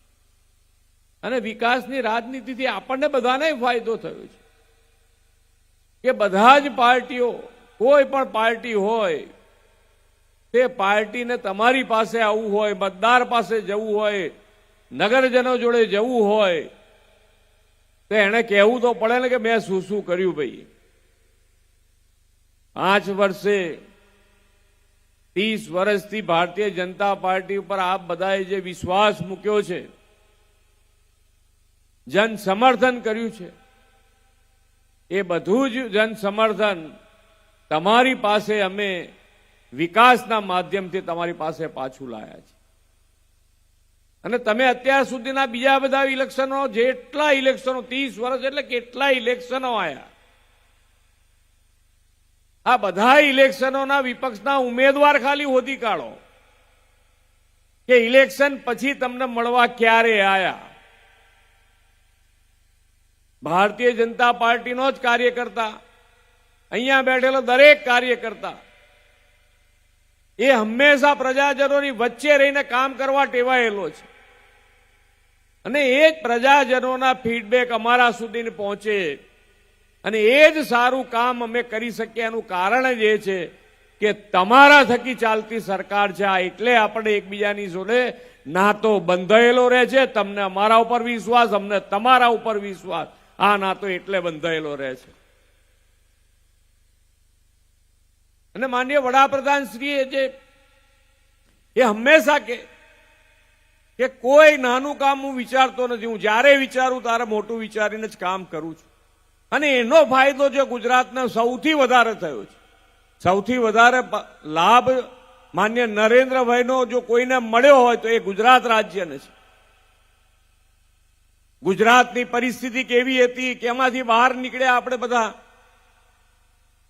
અને વિકાસની રાજનીતિથી આપણને બધાને ફાયદો થયો છે કે બધા જ પાર્ટીઓ, કોઈ પણ પાર્ટી હોય, તે પાર્ટીને તમારી પાસે આવવું હોય, મતદાર પાસે જવું હોય, નગરજનો જોડે જવું હોય, તો એને કહેવું તો પડે ને કે મેં શું શું કર્યું. ભાઈ 5 વર્ષે 30 વર્ષથી ભારતીય જનતા પાર્ટી ઉપર આપ બધાએ જે વિશ્વાસ મૂક્યો છે, જન સમર્થન કર્યું છે, એ બધું જ જન સમર્થન તમારી પાસે અમે વિકાસના માધ્યમથી તમારી પાસે પાછું લાયા છે. અને તમે અત્યાર સુધીના બીજા બધા ઇલેક્શનો, જેટલા ઇલેક્શનો 30 વર્ષ એટલે કેટલા ઇલેક્શનો આવ્યા, આ બધા ઇલેક્શનોના વિપક્ષના ઉમેદવાર ખાલી શોધી કાઢો કે ઇલેક્શન પછી તમને મળવા ક્યારે આયા. ભારતીય જનતા પાર્ટીનો જ કાર્યકર્તા, અહીંયા બેઠેલો દરેક કાર્યકર્તા, એ હંમેશા પ્રજાજનોની વચ્ચે રહીને કામ કરવા ટેવાયેલો છે. અને એ જ પ્રજાજનોના ફીડબેક અમારા સુધી પહોંચે અને એ જ સારું કામ અમે કરી શકીએ. એનું કારણ જ એ છે કે તમારા થકી ચાલતી સરકાર છે. આ એટલે આપણે એકબીજાની જોડે નાતો બંધાયેલો રહે છે. તમને અમારા ઉપર વિશ્વાસ, અમને તમારા ઉપર વિશ્વાસ. આ નાતો એટલે બંધાયેલો રહે છે. અને માનનીય વડાપ્રધાન શ્રીએ જે એ હંમેશા કે કોઈ નાનું કામ હું વિચારતો નથી, હું જ્યારે વિચારું ત્યારે મોટું વિચારીને જ કામ કરું છું. અને એનો ફાયદો જે ગુજરાતને સૌથી વધારે થયો છે, સૌથી વધારે લાભ માન્ય નરેન્દ્રભાઈનો જો કોઈને મળ્યો હોય તો એ ગુજરાત રાજ્યને છે. ગુજરાતની પરિસ્થિતિ કેવી હતી કે એમાંથી બહાર નીકળ્યા આપણે બધા.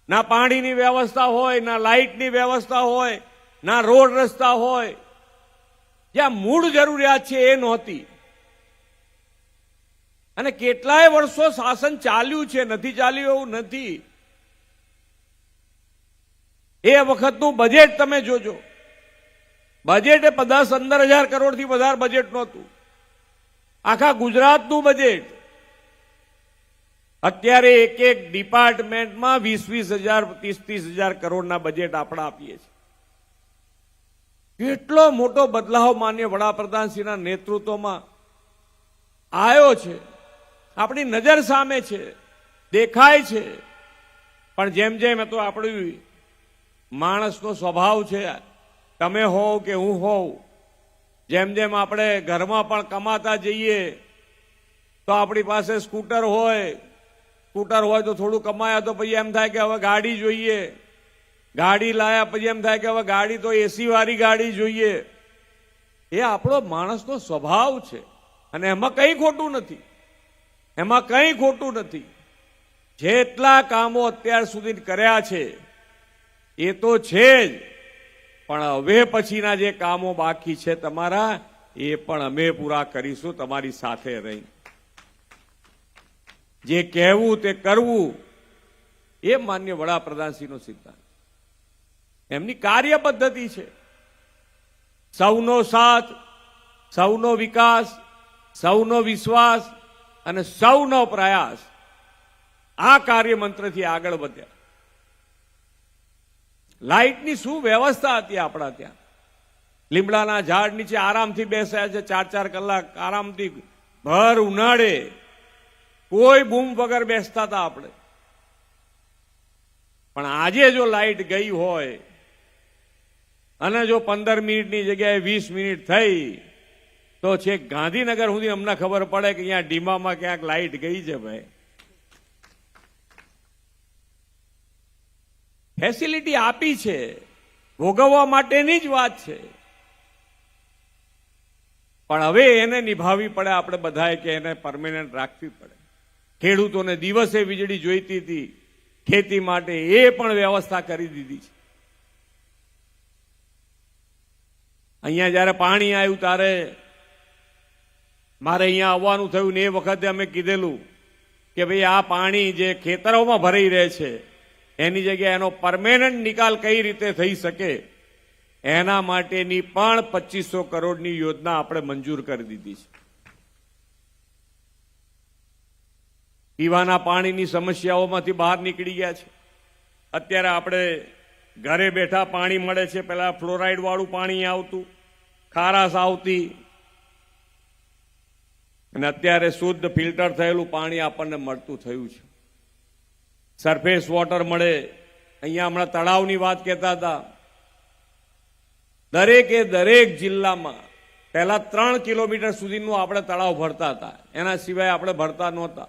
ના પાણીની વ્યવસ્થા હોય, ના લાઇટની વ્યવસ્થા હોય, ના રોડ રસ્તા હોય. જ્યાં મૂળ જરૂરિયાત છે એ નહોતી. અને કેટલાય વર્ષો શાસન ચાલ્યું છે, નથી ચાલ્યું એવું નથી. એ વખતનું બજેટ તમે જોજો, બજેટ એ 10-15 હજાર કરોડથી વધારે બજેટ નહોતું. આખા ગુજરાતનું બજેટ. અત્યારે એક એક ડિપાર્ટમેન્ટમાં 20-20 હજાર 30-30 હજાર કરોડના બજેટ આપણે આપીએ છીએ. કેટલો મોટો બદલાવ માન્ય વડાપ્રધાનશ્રીના નેતૃત્વમાં આવ્યો છે, આપણી નજર સામે છે, દેખાય છે. પણ જેમ જેમ એ તો આપણી માણસનો સ્વભાવ છે, તમે હોવ કે હું હોવ, જેમ જેમ આપણે ઘરમાં પણ કમાતા જઈએ તો આપણી પાસે સ્કૂટર હોય તો થોડું કમાયા તો પછી એમ થાય કે હવે ગાડી જોઈએ, ગાડી લાયા પછી એમ થાય કે હવે ગાડી તો એસી વાળી ગાડી જોઈએ. એ આપણો માણસનો સ્વભાવ છે અને એમાં કંઈ ખોટું નથી, એમાં કંઈ ખોટું નથી. જેટલા કામો અત્યાર સુધી કર્યા છે એ તો છે જ, પણ હવે પછીના જે કામો બાકી છે તમારા, એ પણ અમે પૂરા કરીશું તમારી સાથે રહી. જે કહેવું તે કરવું, એ માન્ય વડાપ્રધાનશ્રીનો સિદ્ધાંત, એમની કાર્ય પદ્ધતિ છે. સૌનો સાથ, સૌનો વિકાસ, સૌનો વિશ્વાસ અને સૌનો પ્રયાસ, આ કાર્યમંત્રથી આગળ વધ્યા. લાઇટની શું વ્યવસ્થા હતી આપણા ત્યાં. લીમડાના ઝાડ નીચે આરામથી બેસ્યા છે, 4-4 કલાક આરામથી ભર ઉનાળે કોઈ બૂમ વગર બેસતા હતા આપણે. પણ આજે જો લાઇટ ગઈ હોય અને જો 15 મિનિટની જગ્યાએ 20 મિનિટ થઈ તો છેક ગાંધીનગર સુધી અમને ખબર પડે કે અહીંયા ડીમામાં ક્યાંક લાઇટ ગઈ છે. ભાઈ, ફેસિલિટી આપી છે, ભોગવવા માટેની જ વાત છે. પણ હવે એને નિભાવવી પડે આપણે બધાએ, કે એને પરમેનન્ટ રાખવી પડે. ખેડૂતોને દિવસે વીજળી જોઈતી હતી ખેતી માટે, એ પણ વ્યવસ્થા કરી દીધી છે. અહીંયા જયારે પાણી આવ્યું ત્યારે મારે અહીંયા આવવાનું થયું ને એ વખતે અમે કીધેલું કે ભાઈ આ પાણી જે ખેતરોમાં ભરાઈ રહે છે એની જગ્યાએ એનો પરમેનન્ટ નિકાલ કઈ રીતે થઈ શકે, એના માટેની પણ 2500 કરોડની યોજના આપણે મંજૂર કરી દીધી છે. પીવાના પાણીની સમસ્યાઓમાંથી બહાર નીકળી ગયા છે. અત્યારે આપણે ઘરે બેઠા પાણી મળે છે. પેલા ફ્લોરાઇડ વાળું પાણી આવતું, ખારાશ આવતી, અને અત્યારે શુદ્ધ ફિલ્ટર થયેલું પાણી આપણને મળતું થયું છે. સરફેસ વોટર મળે. અહીંયા હમણાં તળાવની વાત કહેતા હતા. દરેક જિલ્લામાં પહેલા 3 કિલોમીટર સુધીનું આપણે તળાવ ભરતા હતા, એના સિવાય આપણે ભરતા નહોતા.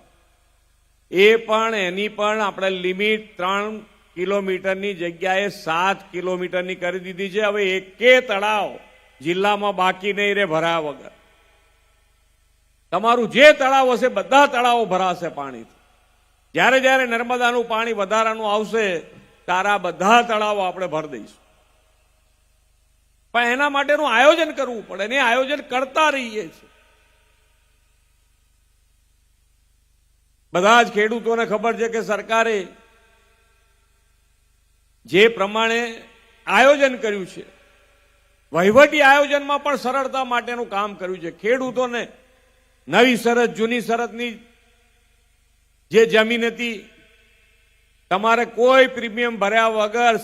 એ પણ એની પણ આપણે લિમિટ 3 કિલોમીટરની જગ્યાએ 7 કિલોમીટરની કરી દીધી છે. હવે એકે તળાવ જિલ્લામાં બાકી નહીં રહે ભરાયા વગર. તમારું જે તળાવ હશે બધા તળાવો ભરાશે પાણીથી. જ્યારે જ્યારે નર્મદાનું પાણી વધારાનું આવશે તારા બધા તળાવો આપણે ભરી દઈશું. પણ એના માટેનું આયોજન કરવું પડે ને આયોજન કરતા રહીએ છીએ. બધા જ ખેડૂતોને ખબર છે કે સરકારે જે પ્રમાણે આયોજન કર્યું છે, વહીવટી આયોજનમાં પણ સરળતા માટેનું કામ કર્યું છે. ખેડૂતોને નવી શરત જૂની શરતની જે જમીન હતી તમારે કોઈ પ્રીમિયમ ભર્યા વગર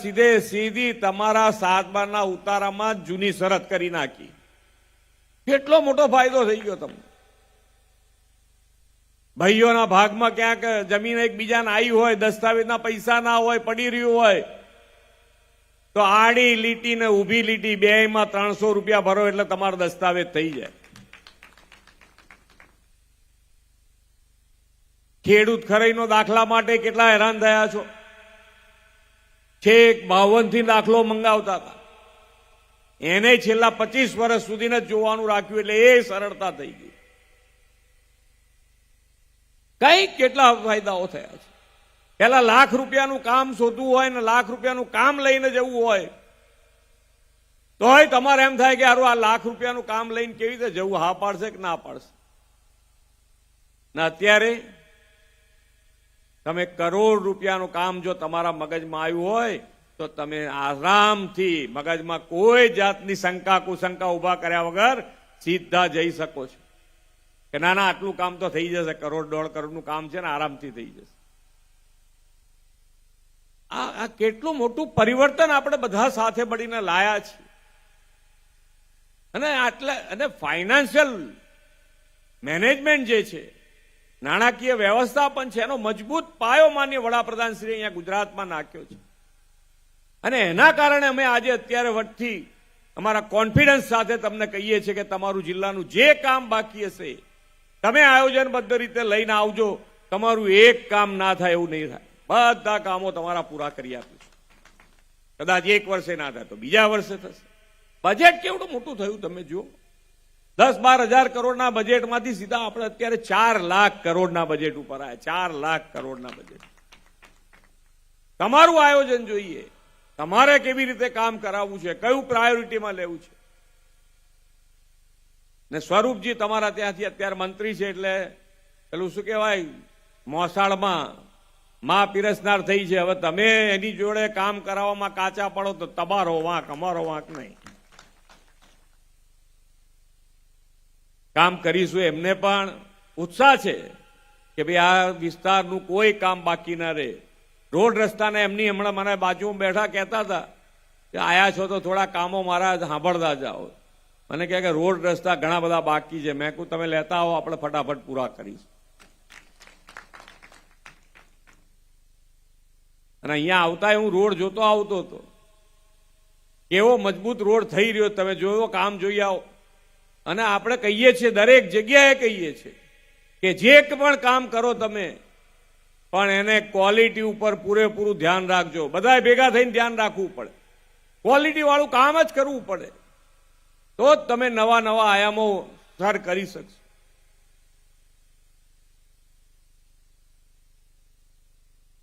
સીધી તમારા 7 બારના ઉતારામાં જૂની શરત કરી નાખી. કેટલો મોટો ફાયદો થઈ ગયો તમને. ભાઈઓના ભાગમાં ક્યાંક જમીન એકબીજાને આવી હોય, દસ્તાવેજના પૈસા ના હોય, પડી રહ્યું હોય, તો આડી લીટી ને ઊભી લીટી બેયમાં 300 રૂપિયા ભરો એટલે તમારો દસ્તાવેજ થઈ જાય. ખેડૂત ખરાઈનો દાખલા માટે કેટલા હેરાન થયા છો. છેક 52 થી દાખલો મંગાવતા હતા, એને છેલ્લા 25 વર્ષ સુધી જ જોવાનું રાખ્યું એટલે એ સરળતા થઈ ગઈ. કઈક કેટલા ફાયદાઓ થયા છે. પેલા લાખ રૂપિયાનું કામ શોધવું હોય ને લાખ રૂપિયાનું કામ લઈને જવું હોય તોય તમારે એમ થાય કે હારું આ લાખ રૂપિયાનું કામ લઈને કેવી રીતે જવું, હા પાડશે કે ના પાડશે. ને અત્યારે તમે કરોડ રૂપિયાનું કામ જો તમારા મગજમાં આવ્યું હોય તો તમે આરામથી મગજમાં કોઈ જાતની શંકા કુશંકા ઉભા કર્યા વગર સીધા જઈ શકો છો કે ના ના આટલું કામ તો થઈ જશે, કરોડ 1.5 કરોડનું કામ છે ને આરામથી થઈ જશે. આ કેટલું મોટું પરિવર્તન આપણે બધા સાથે મળીને લાયા છીએ. અને ફાઇનાન્શિયલ મેનેજમેન્ટ જે છે, નાણાકીય વ્યવસ્થાપન છે, એનો મજબૂત પાયો માન્ય વડાપ્રધાન શ્રી અહીંયા ગુજરાતમાં નાખ્યો છે. અને એના કારણે અમે આજે અત્યારે વટથી અમારા કોન્ફિડન્સ સાથે તમને કહીએ છીએ કે તમારું જિલ્લાનું જે કામ બાકી હશે તમે આયોજનબદ્ધ રીતે લઈને આવજો. તમારું એક કામ ના થાય એવું નહીં થાય, બધા કામો તમારા પૂરા કરી આપીશું. કદાચ એક વર્ષે ના થાય તો બીજા વર્ષે થશે. બજેટ કેવડું મોટું થયું તમે જુઓ. 10-12 હજાર કરોડના બજેટમાંથી સીધા આપણે અત્યારે 4 લાખ કરોડના બજેટ ઉપર આવ્યા. 4 લાખ કરોડના બજેટ. તમારું આયોજન જોઈએ, તમારે કેવી રીતે કામ કરાવવું છે, કયું પ્રાયોરિટીમાં લેવું છે. ને સ્વરૂપજી તમારા ત્યાંથી અત્યારે મંત્રી છે એટલે પેલું શું કહેવાય, મોસાળમાં માં પીરસનાર થઈ છે. હવે તમે એની જોડે કામ કરાવવામાં કાચા પડો તો તમારો વાંક, અમારો વાંક નહીં. કામ કરીશું. એમને પણ ઉત્સાહ છે કે ભાઈ આ વિસ્તારનું કોઈ કામ બાકી ના રહે. રોડ રસ્તાને એમની હમણાં મને બાજુમાં બેઠા કહેતા હતા કે આયા છો તો થોડા કામો મારા સાંભળતા જાઓ. મને કહે કે રોડ રસ્તા ઘણા બધા બાકી છે. મેં કહું તમે લેતા આવો, આપણે ફટાફટ પૂરા કરીશું. અને અહીંયા આવતા હું રોડ જોતો આવતો હતો, કેવો મજબૂત રોડ થઈ રહ્યો તમે જોયો, કામ જોઈ આવો. અને આપણે કહીએ છીએ, દરેક જગ્યાએ કહીએ છીએ કે જે પણ કામ કરો તમે પણ એને ક્વોલિટી ઉપર પૂરેપૂરું ધ્યાન રાખજો. બધાએ ભેગા થઈને ધ્યાન રાખવું પડે, ક્વોલિટી વાળું કામ જ કરવું પડે, તો જ તમે નવા નવા આયામો સર કરી શકશો.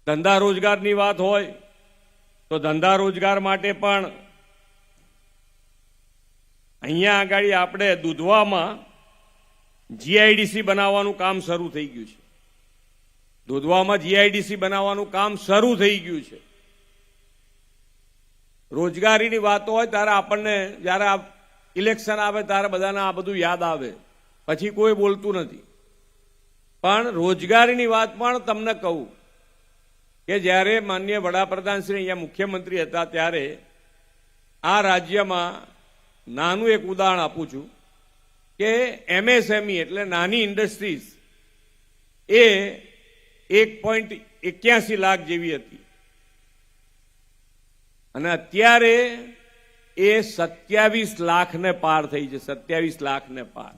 ધંધા રોજગારની વાત હોય તો ધંધા રોજગાર માટે પણ અહીંયા આગળ આપણે દુધવામાં જીઆઈડીસી બનાવવાનું કામ શરૂ થઈ ગયું છે. દુધવામાં જીઆઈડીસી બનાવવાનું કામ શરૂ થઈ ગયું છે. રોજગારીની વાતો હોય ત્યારે આપણને જ્યારે આ ઇલેક્શન આવે ત્યારે બધાને આ બધું યાદ આવે, પછી કોઈ બોલતું નથી. પણ રોજગારીની વાત પણ તમને કહું કે જ્યારે માનનીય વડાપ્રધાન શ્રી અહીંયા મુખ્યમંત્રી હતા ત્યારે આ રાજ્યમાં નાનું એક ઉદાહરણ આપું છું કે એમએસએમઈ એટલે નાની ઇન્ડસ્ટ્રીઝ એ 1.81 લાખ જેવી હતી અને અત્યારે એ 27 લાખને પાર થઈ છે. 27 લાખને પાર.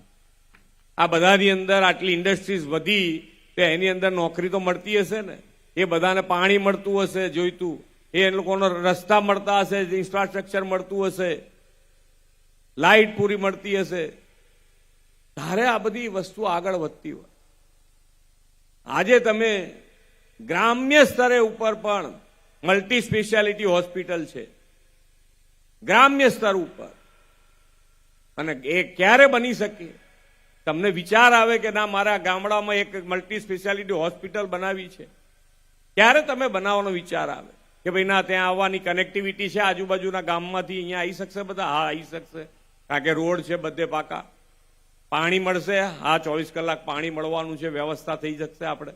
આ બધાની અંદર આટલી ઇન્ડસ્ટ્રીઝ વધી તો એની અંદર નોકરી તો મળતી હશે ને, એ બધાને પાણી મળતું હશે જોઈતું, એ લોકોનો રસ્તા મળતા હશે, ઇન્ફ્રાસ્ટ્રક્ચર મળતું હશે, લાઇટ પૂરી મળતી હશે, ત્યારે આ બધી વસ્તુ આગળ વધતી હોય. આજે તમે ગ્રામ્ય સ્તરે ઉપર પણ મલ્ટી સ્પેશિયાલિટી હોસ્પિટલ છે, ગ્રામ્ય સ્તર ઉપર. અને એ ક્યારે બની શકે? તમને વિચાર આવે કે ના મારા ગામડામાં એક મલ્ટી સ્પેશિયાલિટી હોસ્પિટલ બનાવી છે, ક્યારે તમે બનાવવાનો વિચાર આવે કે ભાઈ ના ત્યાં આવવાની કનેક્ટિવિટી છે, આજુબાજુના ગામમાંથી અહીંયા આવી શકશે બધા? હા, આવી શકશે, કારણ કે રોડ છે બધે પાકા. પાણી મળશે? હા, 24 કલાક પાણી મળવાનું છે, વ્યવસ્થા થઈ શકશે આપણે.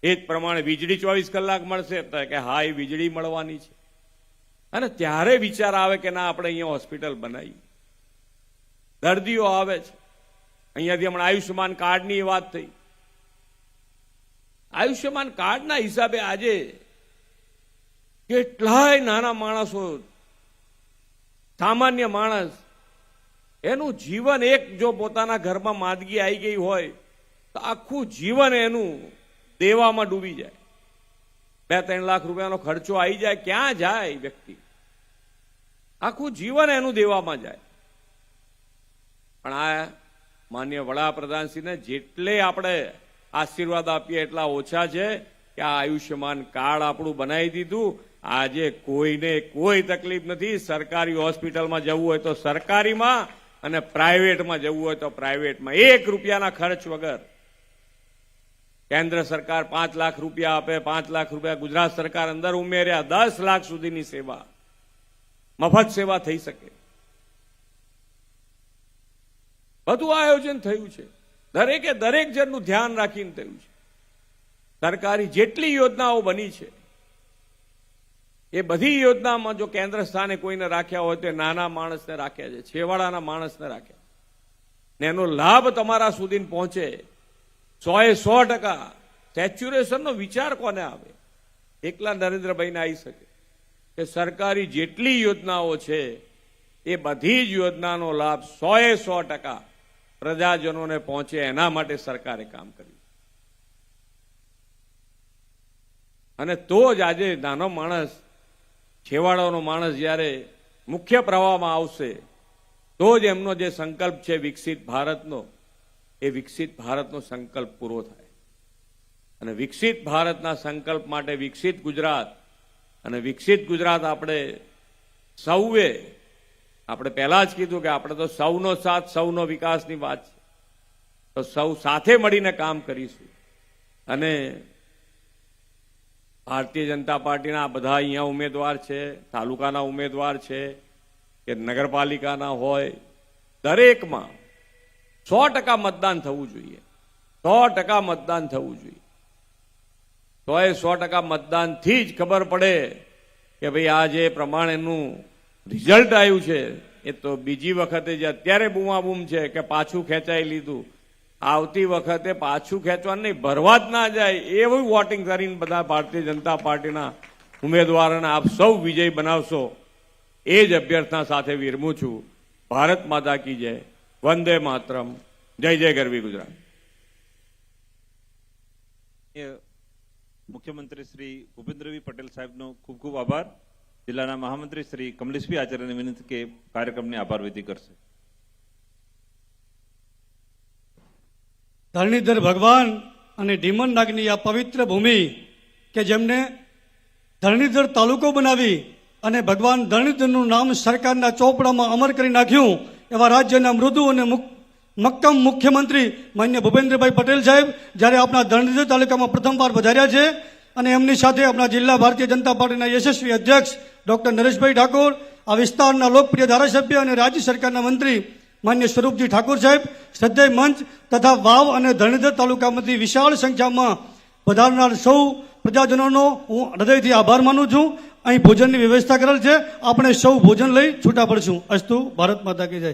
એ જ પ્રમાણે વીજળી 24 કલાક મળશે કે હા, એ વીજળી મળવાની છે. અને ત્યારે વિચાર આવે કે ના આપણે અહીંયા હોસ્પિટલ બનાવી. દર્દીઓ આવે છે અહીંયાથી. હમણાં આયુષ્યમાન કાર્ડની વાત થઈ. આયુષ્યમાન કાર્ડના હિસાબે આજે કેટલાય નાના માણસો સામાન્ય માણસ એનું જીવન એક જો પોતાના ઘરમાં માંદગી આવી ગઈ હોય તો આખું જીવન એનું દેવામાં ડૂબી જાય. 2-3 લાખ રૂપિયાનો ખર્ચો આવી જાય, ક્યાં જાય વ્યક્તિ? આખું જીવન એનું દેવામાં જાય. પણ આ માન્ય વડાપ્રધાનશ્રીને જેટલે આપણે આશીર્વાદ આપીએ એટલા ઓછા છે કે આ આયુષ્યમાન કાર્ડ આપણું બનાવી દીધું. આજે કોઈને કોઈ તકલીફ નથી. સરકારી હોસ્પિટલમાં જવું હોય તો સરકારીમાં અને પ્રાઇવેટમાં જવું હોય તો પ્રાઇવેટમાં 1 રૂપિયાના ખર્ચ વગર. કેન્દ્ર સરકાર 5 લાખ રૂપિયા આપે, 5 લાખ રૂપિયા ગુજરાત સરકાર અંદર ઉમેર્યા, 10 લાખ સુધીની સેવા, મફત સેવા થઈ શકે. બધું આયોજન થયું છે. દરેકે દરેક જણનું ધ્યાન રાખીને થયું છે. સરકારી જેટલી યોજનાઓ બની છે એ બધી યોજનામાં જો કેન્દ્ર સ્થાને કોઈને રાખ્યા હોય તો નાના માણસને રાખ્યા છે, છેવાડાના માણસને રાખ્યા. ને એનો લાભ તમારા સુધી પહોંચે 100% સેચ્યુરેશનનો વિચાર કોને આવે? એકલા નરેન્દ્રભાઈને આવી શકે કે સરકારી જેટલી યોજનાઓ છે એ બધી જ યોજનાનો લાભ 100% પ્રજાજનોને પહોંચે, એના માટે સરકારે કામ કર્યું. અને તો જ આજે નાનો માણસ, છેવાડાનો માણસ જ્યારે મુખ્ય પ્રવાહમાં આવશે તો જ એમનો જે સંકલ્પ છે વિકસિત ભારતનો, એ વિકસિત ભારતનો સંકલ્પ પૂરો થાય. અને વિકસિત ભારતના સંકલ્પ માટે વિકસિત ગુજરાત, અને વિકસિત ગુજરાત આપણે સૌએ, આપણે પહેલા જ કીધું કે આપણે તો સૌનો સાથ સૌનો વિકાસની વાત છે, તો સૌ સાથે મળીને કામ કરીશું. અને ભારતીય જનતા પાર્ટીના બધા અહીંયા ઉમેદવાર છે, તાલુકાના ઉમેદવાર છે કે નગરપાલિકાના હોય, દરેકમાં 100% મતદાન થવું જોઈએ. 100% મતદાન થવું જોઈએ. તો એ 100% મતદાનથી જ ખબર પડે કે ભાઈ આ જે પ્રમાણેનું રિઝલ્ટ આવ્યું છે એ તો બીજી વખતે જે અત્યારે બૂમાબૂમ છે કે પાછું ખેંચાઈ લીધું, આવતી વખતે પાછું ખેંચવાનું નહીં, ભરવા જ ના જાય એવું વોટિંગ કરીને બધા ભારતીય જનતા પાર્ટીના ઉમેદવારોને આપ સૌ વિજય બનાવશો, એ જ અભ્યર્થના સાથે વિરમું છું. ભારત માતા કી જય. વંદે માતરમ. જય જય ગરવી ગુજરાત. મુખ્યમંત્રી શ્રી ભૂપેન્દ્રભાઈ પટેલ સાહેબનો ખૂબ ખૂબ આભાર. જિલ્લાના મહામંત્રી શ્રી કમલેશભાઈ આચાર્યને વિનંતી કે કાર્યક્રમની આભાર વિધિ કરશે. ધરણીધર ભગવાન અને ઢીમન નાગની આ પવિત્ર ભૂમિ કે જેમને ધરણીધર તાલુકો બનાવી અને ભગવાન ધરણીધરનું નામ સરકારના ચોપડામાં અમર કરી નાખ્યું, એવા રાજ્યના મૃદુ અને મક્કમ મુખ્યમંત્રી માન્ય ભૂપેન્દ્રભાઈ પટેલ સાહેબ જ્યારે આપણા ધરણીધર તાલુકામાં પ્રથમવાર પધાર્યા છે, અને એમની સાથે આપણા જિલ્લા ભારતીય જનતા પાર્ટીના યશસ્વી અધ્યક્ષ ડોક્ટર નરેશભાઈ ઠાકોર, આ વિસ્તારના લોકપ્રિય ધારાસભ્ય અને રાજ્ય સરકારના મંત્રી માન્ય સ્વરૂપજી ઠાકોર સાહેબ, શ્રદ્ધેય મંચ તથા વાવ અને ધરણીધર તાલુકામાંથી વિશાળ સંખ્યામાં પધારનાર સૌ પ્રજાજનોનો હું હૃદયથી આભાર માનું છું. અહીં ભોજનની વ્યવસ્થા કરેલ છે, આપણે સૌ ભોજન લઈ છૂટા પડશું. અસ્તુ. ભારત માતા કી જય.